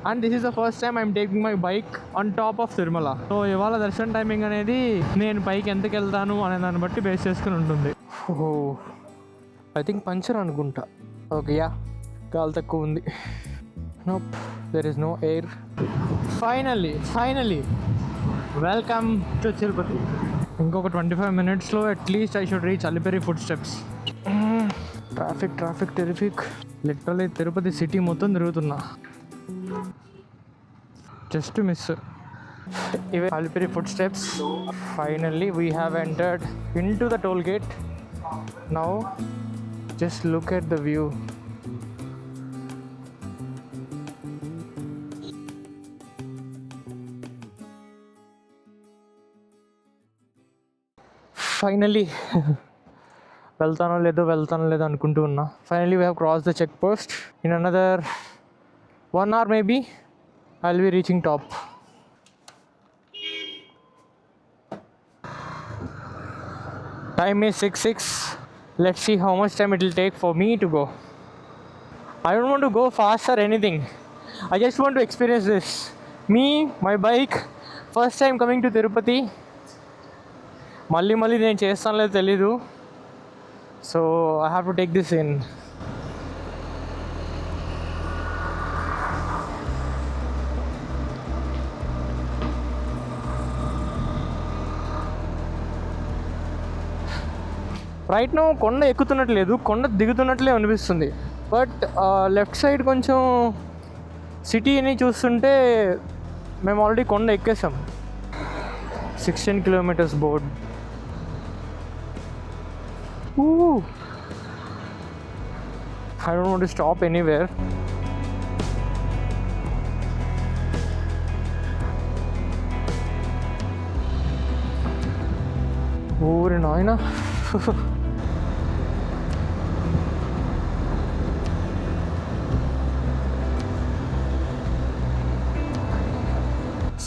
And this is the first time I'm taking my bike on top of Tirumala. So ఇవాళ దర్శనం timing అనేది నేను పైకి ఎంతకు వెళ్తాను అనే దాన్ని బట్టి బేస్ చేసుకుని ఉంటుంది. ఓహో, ఐ థింక్ పంచర్ అనుకుంటా. ఓకే, యా, గాలి తక్కువ ఉంది. Nope, there is no air. Finally welcome to Tirupati. ఇంకొక 25 minutesలో at least I should reach Alipiri foot steps. Traffic terrific. Literally Tirupati city మొత్తం తిరుగుతున్నా, జస్ట్ మిస్. ఇవే Alipiri foot steps. Finally we have entered into the toll gate. Now just look at the view. Finally వెళ్తానో లేదో అనుకుంటూ ఉన్నా. Finally we have cross the check post. In another 1 hour maybe I'll be reaching top. Time is 6:06. Let's see how much time it will take for me to go. I don't want to go fast or anything. I just want to experience this. Me, my bike, first time coming to Tirupati. మళ్ళీ నేను చేస్తాను లేదు తెలీదు. So I have to take this in. Right no కొండ ఎక్కుతున్నట్లేదు, కొండ దిగుతున్నట్లే అనిపిస్తుంది. But left side కొంచెం సిటీని చూస్తుంటే మేము ఆల్రెడీ కొండ ఎక్కేసాం. 16 kilometers board. I don't want to stop anywhere. ఓరే నాయనా.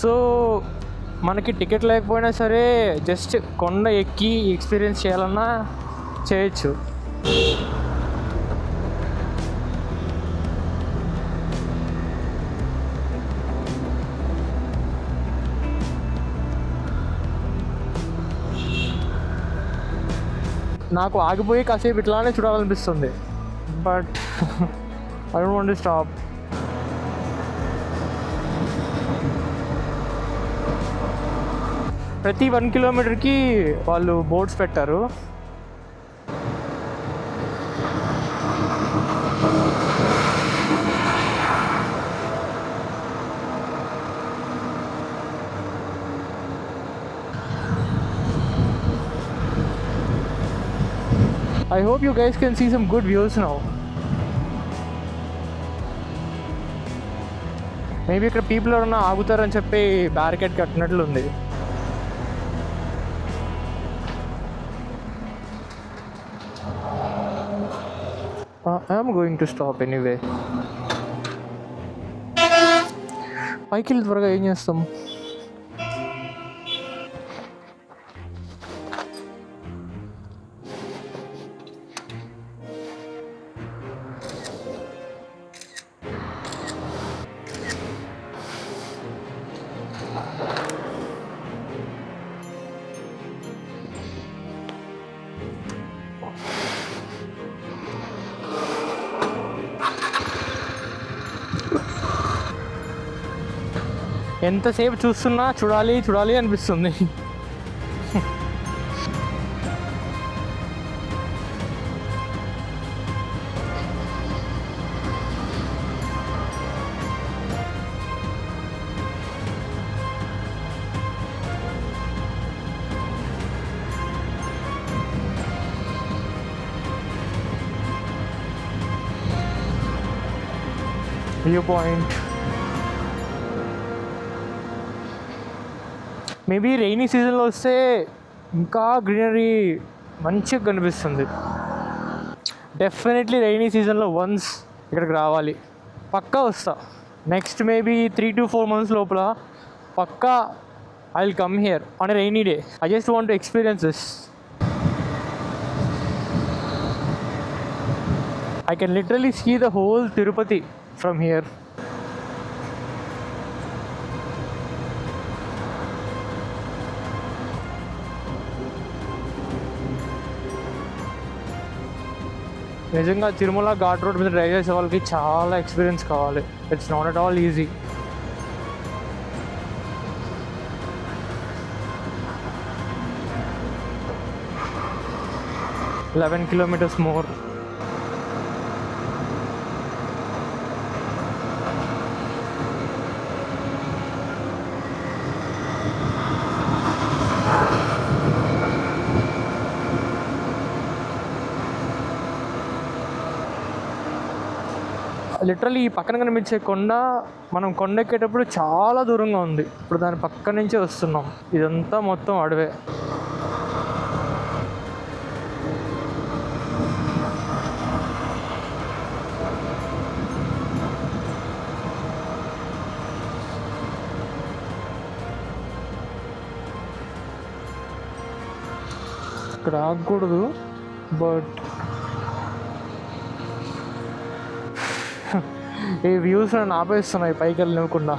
సో మనకి టికెట్ లేకపోయినా సరే జస్ట్ కొండ ఎక్కి ఎక్స్పీరియన్స్ చేయాలన్నా చేయొచ్చు. నాకు ఆగిపోయి కాసేపు ఇట్లానే చూడాలనిపిస్తుంది. But I don't want to stop. ప్రతి 1 kilometerకి వాళ్ళు బోర్డ్స్ పెట్టారు. I hope you guys can see some good views now. Maybe ఇక్కడ పీపుల్ ఎవరన్నా ఆగుతారని చెప్పి బ్యారికేడ్ కట్టినట్లు ఉంది. I'm going to stop anyway. పైకి వెళ్ళి త్వరగా ఏం చేస్తాం? ఎంతసేపు చూస్తున్నా చూడాలి అనిపిస్తుంది. View point. మేబీ రైనీ సీజన్లో వస్తే ఇంకా గ్రీనరీ మంచిగా కనిపిస్తుంది. డెఫినెట్లీ రైనీ సీజన్లో వన్స్ ఇక్కడికి రావాలి. పక్కా వస్తా. నెక్స్ట్ మేబీ 3 to 4 months లోపల పక్కా I will come here on a rainy day. I just want to experience this. I can literally see the whole Tirupati from here. నిజంగా Tirumala ghat road మీద drive చేసే వాళ్ళకి చాలా ఎక్స్పీరియన్స్ కావాలి. It's not at all easy. 11 kilometers more. Literally ఈ పక్కన కనిపించే కొండ మనం కొండ ఎక్కేటప్పుడు చాలా దూరంగా ఉంది. ఇప్పుడు దాని పక్క నుంచే వస్తున్నాం. ఇదంతా మొత్తం అడవే. ఇక్కడ ఆగకూడదు, బట్ ఈ వ్యూస్ నన్ను ఆపేస్తున్నాయి పైకి వెళ్ళకుండా.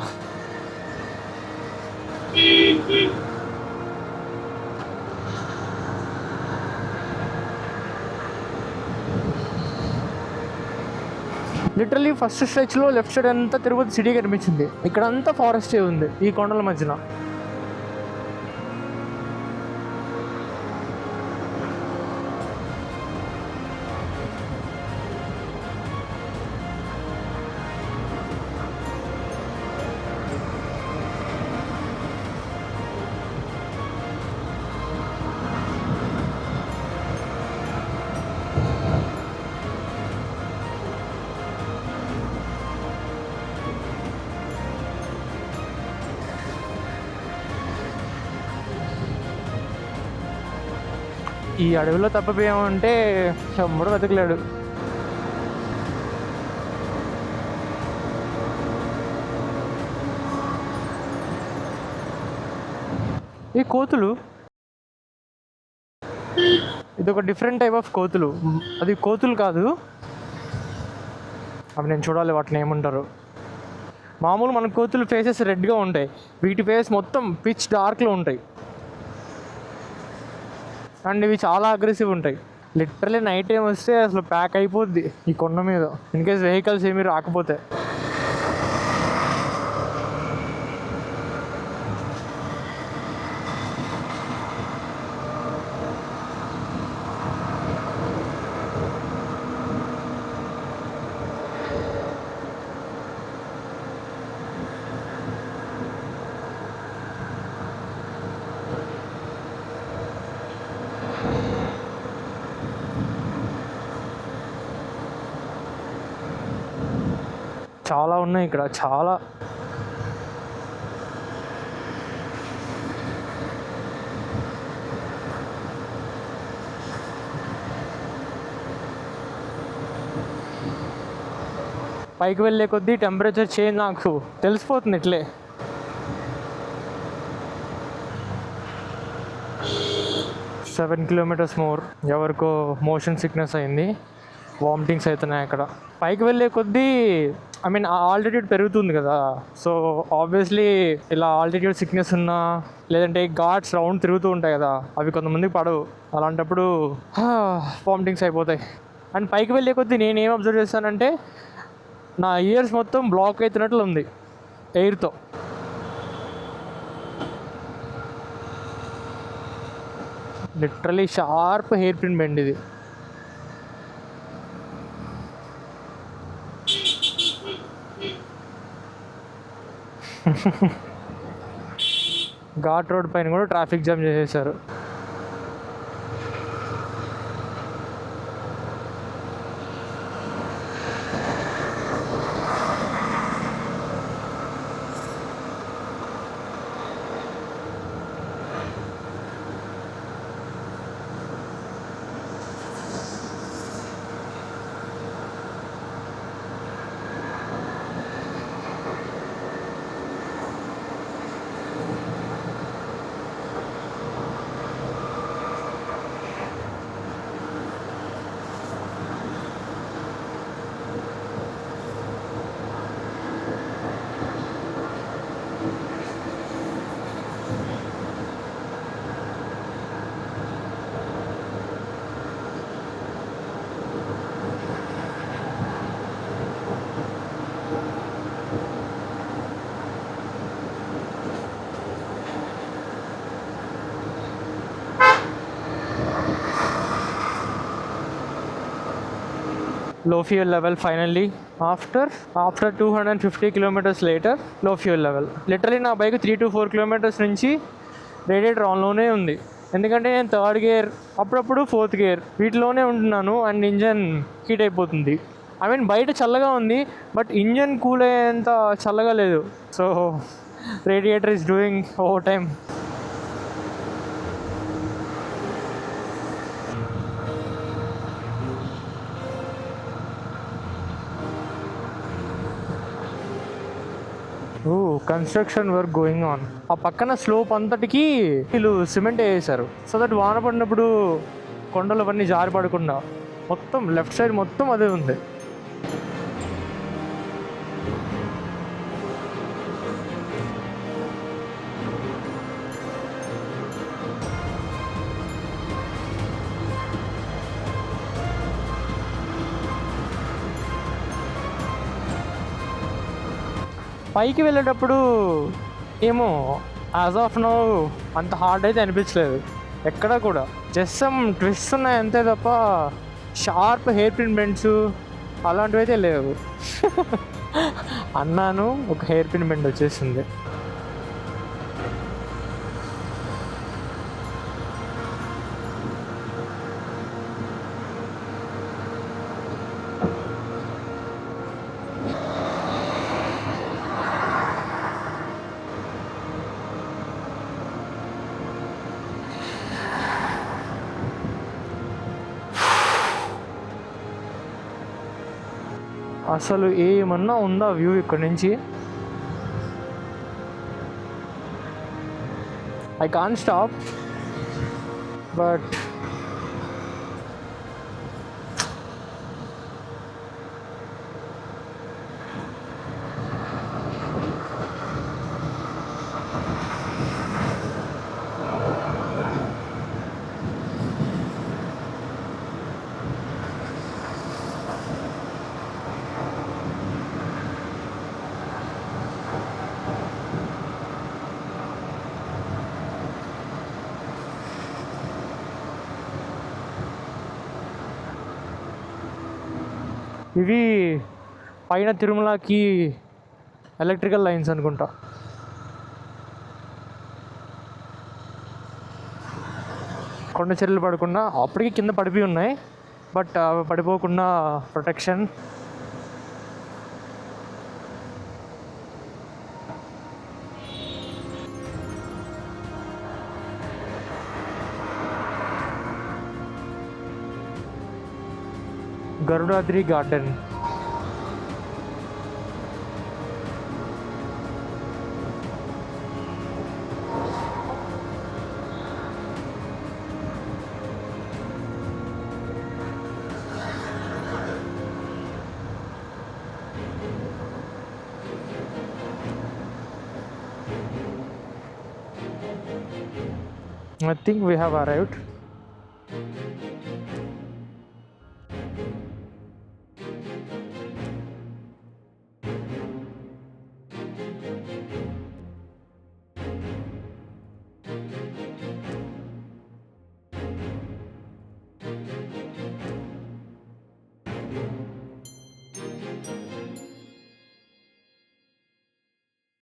లిటరలీ ఫస్ట్ స్ట్రెచ్లో లెఫ్ట్ సైడ్ అంతా తిరుపతి సిటీ కనిపించింది. ఇక్కడంతా ఫారెస్టే ఉంది ఈ కొండల మధ్యన. ఈ అడవిలో తప్పిపోయామంటే ఎవ్వడు వెతకలేడు. ఈ కోతులు, ఇదొక డిఫరెంట్ టైప్ ఆఫ్ కోతులు. అది కోతులు కాదు, అవి నేను చూడాలి వాటిని ఏమంటారు. మామూలు మన కోతులు ఫేసెస్ రెడ్గా ఉంటాయి, వీటి ఫేస్ మొత్తం పిచ్ డార్క్లో ఉంటాయి. అండ్ ఇవి చాలా అగ్రెసివ్ ఉంటాయి. లిటరలీ నైట్ టైం వస్తే అసలు ప్యాక్ అయిపోద్ది ఈ కొండ మీద, ఇన్కేస్ వెహికల్స్ ఏమీ రాకపోతే. చాలా ఉన్నాయి ఇక్కడ, చాలా. పైకి వెళ్ళే కొద్దీ టెంపరేచర్ చేంజ్ నాకు తెలిసిపోతుంది ఇట్లే. Seven kilometres more. ఎవరికో మోషన్ సిక్నెస్ అయింది, వామిటింగ్స్ అవుతున్నాయి అక్కడ. పైకి వెళ్ళే కొద్దీ ఆల్టిట్యూడ్ పెరుగుతుంది కదా, సో ఆబ్వియస్లీ ఇలా ఆల్టిట్యూడ్ సిక్నెస్ ఉన్నా లేదంటే ఘాట్స్ రౌండ్ తిరుగుతూ ఉంటాయి కదా, అవి కొంతమందికి పడవు. అలాంటప్పుడు వామిటింగ్స్ అయిపోతాయి. అండ్ పైకి వెళ్ళే కొద్దీ నేనేం అబ్జర్వ్ చేస్తానంటే నా ఇయర్స్ మొత్తం బ్లాక్ అవుతున్నట్లు ఉంది ఎయిర్తో. Literally sharp hairpin bend ఇది. ఘాట్ రోడ్ పైన కూడా ట్రాఫిక్ జామ్ చేసేసారు. low fuel level finally. After 250 kilometers later, low fuel level. Literally నా బైక్ 3 to 4 kilometers నుంచి రేడియేటర్ ఆన్లోనే ఉంది. ఎందుకంటే నేను థర్డ్ గేర్, అప్పుడప్పుడు ఫోర్త్ గేర్ వీటిలోనే ఉంటున్నాను అండ్ ఇంజన్ హీట్ అయిపోతుంది. ఐ మీన్ బయట చల్లగా ఉంది బట్ ఇంజన్ కూల్ అయ్యేంత చల్లగా లేదు. So radiator is doing over time. Construction work going on. ఆ పక్కన స్లోప్ అంతటికి వీళ్ళు సిమెంట్ వేసారు సో దట్ వాన పడినప్పుడు కొండలు అవన్నీ జారి పడకుండా. మొత్తం లెఫ్ట్ సైడ్ మొత్తం అదే ఉంది. పైకి వెళ్ళేటప్పుడు ఏమో యాజ్ ఆఫ్ నో అంత హార్డ్ అయితే అనిపించలేదు ఎక్కడా కూడా. జస్ట్ సమ్ ట్విస్ట్ ఉన్నాయి అంతే తప్ప షార్ప్ హెయిర్ పిన్ బెండ్స్ అలాంటివి అయితే లేవు. అన్నాను ఒక హెయిర్ పిన్ బెండ్ వచ్చేసింది. అసలు ఏమన్నా ఉందా వ్యూ ఇక్కడ నుంచి? ఐ కాంట్ స్టాప్ బట్ ఇవి పైన తిరుమలకి ఎలక్ట్రికల్ లైన్స్ అనుకుంటా. కొండ చర్యలు పడకుండా అప్పటికి కింద పడిపోయి ఉన్నాయి బట్ అవి పడిపోకుండా protection. Garudadri garden. I think we have arrived.